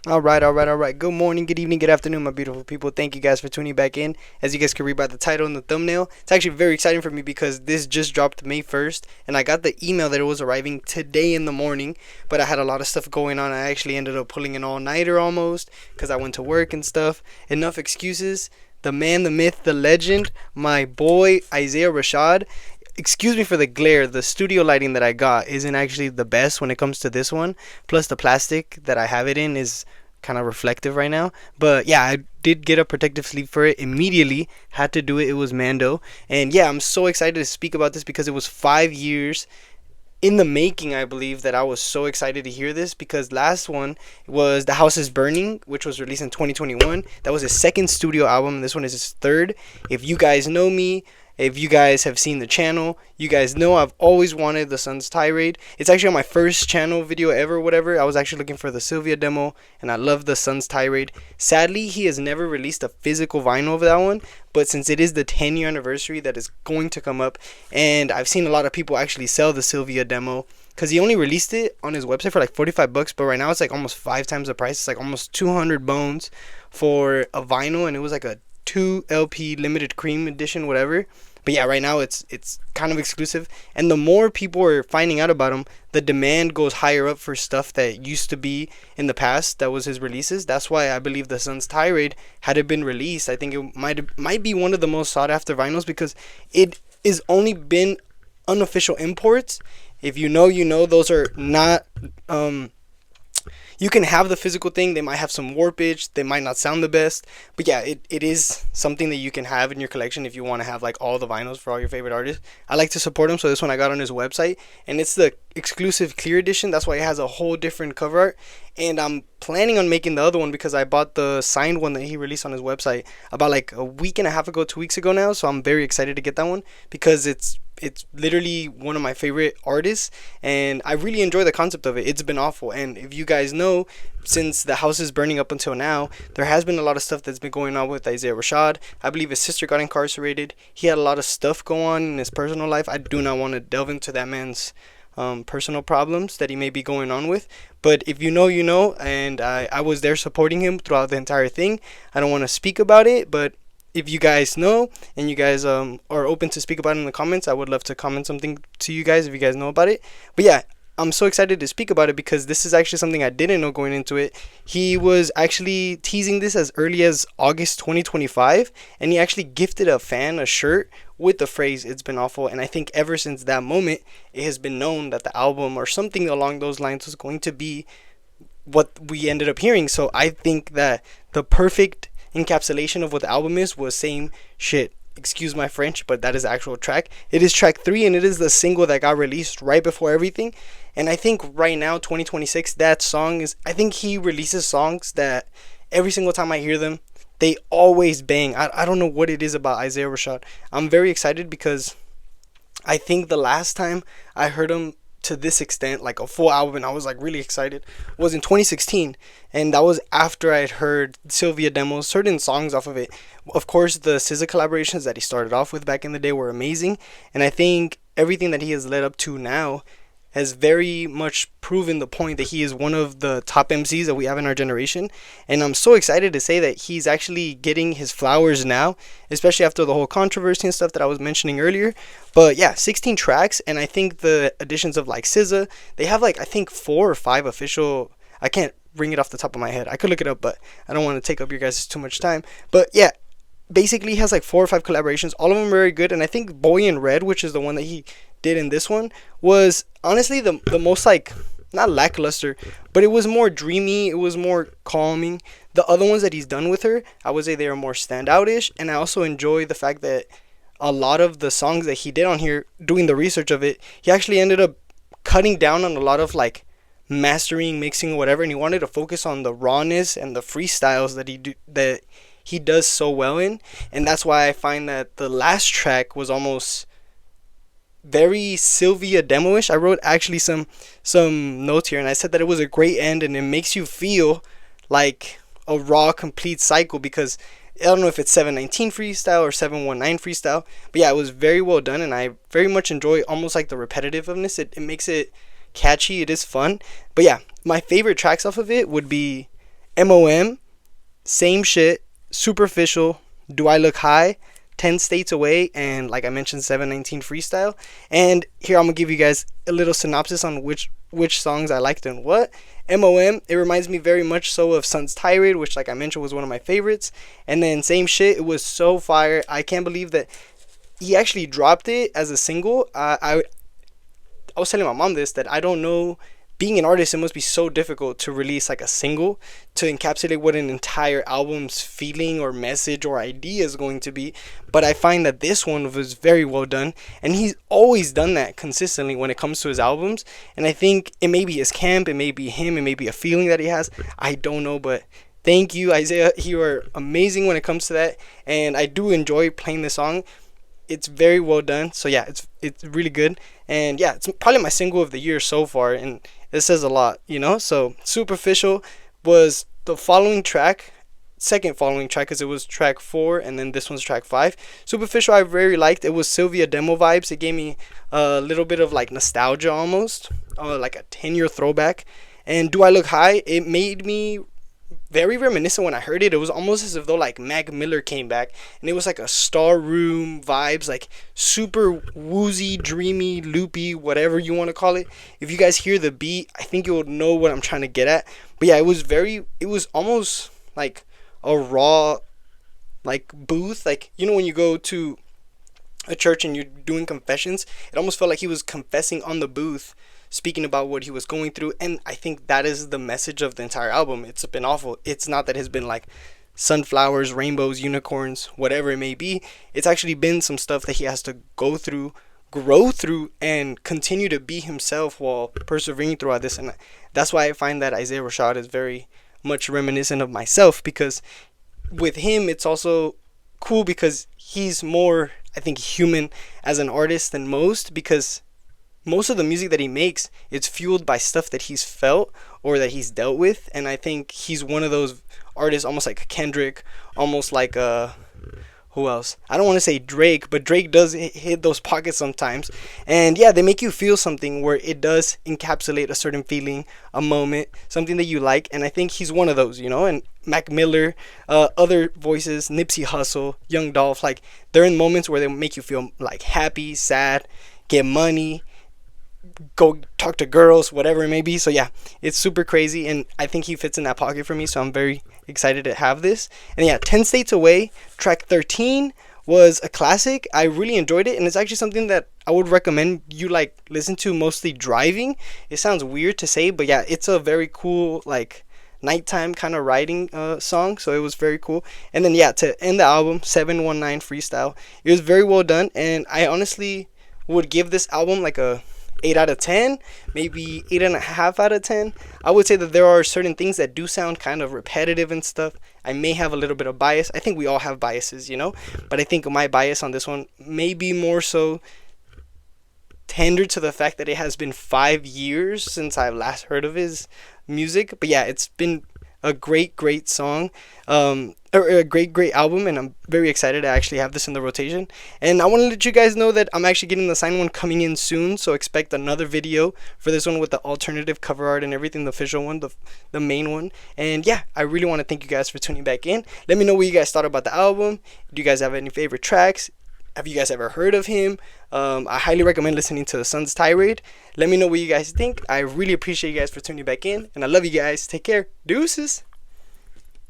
All right. Good morning, good evening, good afternoon, my beautiful people. Thank you guys for tuning back in. As you guys can read by the title and the thumbnail, it's actually very exciting for me because this just dropped May 1st, and I got the email that it was arriving today in the morning, but I had a lot of stuff going on. I actually ended up pulling an all-nighter almost because I went to work and stuff. Enough excuses. The man, the myth, the legend, my boy Isaiah Rashad. Excuse me for the glare. The studio lighting that I got isn't actually the best when it comes to this one. Plus, the plastic that I have it in is kind of reflective right now. But yeah, I did get a protective sleeve for it immediately. Had to do it. It was Mando. And yeah, I'm so excited to speak about this because it was 5 years in the making, I believe, that I was so excited to hear this because last one was The House is Burning, which was released in 2021. That was his second studio album. This one is his third. If you guys know me, if you guys have seen the channel, you guys know I've always wanted the Sun's Tirade. It's actually on my first channel video ever, whatever. I was actually looking for the Sylvia demo, and I love the Sun's Tirade. Sadly, he has never released a physical vinyl of that one, but since it is the 10-year anniversary that is going to come up, and I've seen a lot of people actually sell the Sylvia demo, because he only released it on his website for like 45 bucks, but right now it's like almost 5 times the price. It's like almost 200 bones for a vinyl, and it was like a 2 LP limited cream edition, whatever. But yeah, right now it's kind of exclusive, and the more people are finding out about him, the demand goes higher up for stuff that used to be in the past. That was his releases. That's why I believe the Sun's Tirade, had it been released, I think it might be one of the most sought after vinyls because it is only been unofficial imports. If you know, you know. Those are not you can have the physical thing. They might have some warpage. They might not sound the best. But yeah, it is something that you can have in your collection if you want to have like all the vinyls for all your favorite artists. I like to support him, so this one I got on his website. And it's the exclusive clear edition. That's why it has a whole different cover art. And I'm planning on making the other one because I bought the signed one that he released on his website about like a week and a half ago, 2 weeks ago now. So I'm very excited to get that one because it's literally one of my favorite artists, and I really enjoy the concept of it. It's been awful, and if you guys know, since The House is Burning up until now, there has been a lot of stuff that's been going on with Isaiah Rashad. I believe his sister got incarcerated. He had a lot of stuff go on in his personal life. I do not want to delve into that man's personal problems that he may be going on with, but if you know, you know. And I was there supporting him throughout the entire thing. I don't want to speak about it, but if you guys know and you guys are open to speak about it in the comments, I would love to comment something to you guys if you guys know about it. But yeah, I'm so excited to speak about it because this is actually something I didn't know going into it. He was actually teasing this as early as August 2025, and he actually gifted a fan a shirt with the phrase "It's been awful." And I think ever since that moment, it has been known that the album or something along those lines was going to be what we ended up hearing. So I think that the perfect encapsulation of what the album is was Same Shit. Excuse my French, but that is the actual track. It is track 3, and it is the single that got released right before everything. And I think right now, 2026, that song is, I think he releases songs that every single time I hear them, they always bang. I don't know what it is about Isaiah Rashad. I'm very excited because I think the last time I heard him to this extent, like a full album, and I was like really excited, was in 2016, and that was after I had heard Sylvia demos, certain songs off of it. Of course, the SZA collaborations that he started off with back in the day were amazing, and I think everything that he has led up to now has very much proven the point that he is one of the top MCs that we have in our generation. And I'm so excited to say that he's actually getting his flowers now, especially after the whole controversy and stuff that I was mentioning earlier. But yeah, 16 tracks, and I think the additions of like SZA, they have like I think 4 or 5 official. I can't bring it off the top of my head. I could look it up, but I don't want to take up your guys' too much time. But yeah, basically he has like 4 or 5 collaborations. All of them are very good, and I think Boy in Red, which is the one that he did in this one, was honestly the most like not lackluster, but it was more dreamy, it was more calming. The other ones that he's done with her, I would say they are more standoutish, and I also enjoy the fact that a lot of the songs that he did on here, doing the research of it, he actually ended up cutting down on a lot of like mastering, mixing, whatever, and he wanted to focus on the rawness and the freestyles that he does so well in. And that's why I find that the last track was almost very Sylvia demo-ish. I wrote actually some notes here, and I said that it was a great end, and it makes you feel like a raw, complete cycle, because I don't know if it's 719 freestyle or 719 freestyle, but yeah, it was very well done, and I very much enjoy almost like the repetitiveness. It makes it catchy. It is fun. But yeah, my favorite tracks off of it would be MOM, Same Shit, Superficial, Do I Look High, 10 States Away, and like I mentioned, 719 Freestyle. And here I'm gonna give you guys a little synopsis on which songs I liked and what. MOM, it reminds me very much so of Sun's Tirade, which like I mentioned was one of my favorites. And then Same Shit, it was so fire. I can't believe that he actually dropped it as a single. I was telling my mom this, that I don't know, being an artist, it must be so difficult to release like a single to encapsulate what an entire album's feeling or message or idea is going to be. But I find that this one was very well done, and he's always done that consistently when it comes to his albums. And I think it may be his camp, it may be him, it may be a feeling that he has, I don't know. But thank you, Isaiah, you are amazing when it comes to that, and I do enjoy playing this song. It's very well done. So yeah, it's really good. And yeah, it's probably my single of the year so far, and it says a lot, you know. So Superficial was the following track, second following track, because it was track 4 and then this one's track 5. Superficial I very liked. It was Sylvia demo vibes. It gave me a little bit of like nostalgia almost, like a 10-year throwback. And Do I Look High, it made me very reminiscent when I heard it. It was almost as if though like Mac Miller came back, and it was like a Star Room vibes, like super woozy, dreamy, loopy, whatever you want to call it. If you guys hear the beat, I think you'll know what I'm trying to get at. But yeah, it was almost like a raw like booth, like, you know, when you go to a church and you're doing confessions, it almost felt like he was confessing on the booth, speaking about what he was going through. And I think that is the message of the entire album. It's been awful. It's not that it's been like sunflowers, rainbows, unicorns, whatever it may be. It's actually been some stuff that he has to go through, grow through, and continue to be himself while persevering throughout this. And that's why I find that Isaiah Rashad is very much reminiscent of myself, because with him it's also cool because he's more, I think, human as an artist than most, because most of the music that he makes, it's fueled by stuff that he's felt or that he's dealt with. And I think he's one of those artists, almost like Kendrick, almost like who else? I don't want to say Drake, but Drake does hit those pockets sometimes. And yeah, they make you feel something where it does encapsulate a certain feeling, a moment, something that you like. And I think he's one of those, you know. And Mac Miller, other voices, Nipsey Hussle, Young Dolph, like they're in moments where they make you feel like happy, sad, get money, go talk to girls, whatever it may be. So yeah, it's super crazy, and I think he fits in that pocket for me, so I'm very excited to have this. And yeah, 10 States Away, track 13, was a classic. I really enjoyed it, and it's actually something that I would recommend you like listen to mostly driving. It sounds weird to say, but yeah, it's a very cool like nighttime kind of riding song, so it was very cool. And then yeah, to end the album, 719 Freestyle, it was very well done, and I honestly would give this album like a 8 out of 10, maybe 8.5 out of 10. I would say that there are certain things that do sound kind of repetitive and stuff. I may have a little bit of bias. I think we all have biases, you know, but I think my bias on this one may be more so tender to the fact that it has been 5 years since I last heard of his music. But yeah, it's been a great song, or a great album, and I'm very excited to actually have this in the rotation. And I want to let you guys know that I'm actually getting the signed one coming in soon, so expect another video for this one with the alternative cover art and everything, the official one, the main one. And yeah, I really want to thank you guys for tuning back in. Let me know what you guys thought about the album. Do you guys have any favorite tracks? Have you guys ever heard of him? I highly recommend listening to the Sun's Tirade. Let me know what you guys think. I really appreciate you guys for tuning back in, and I love you guys. Take care. Deuces.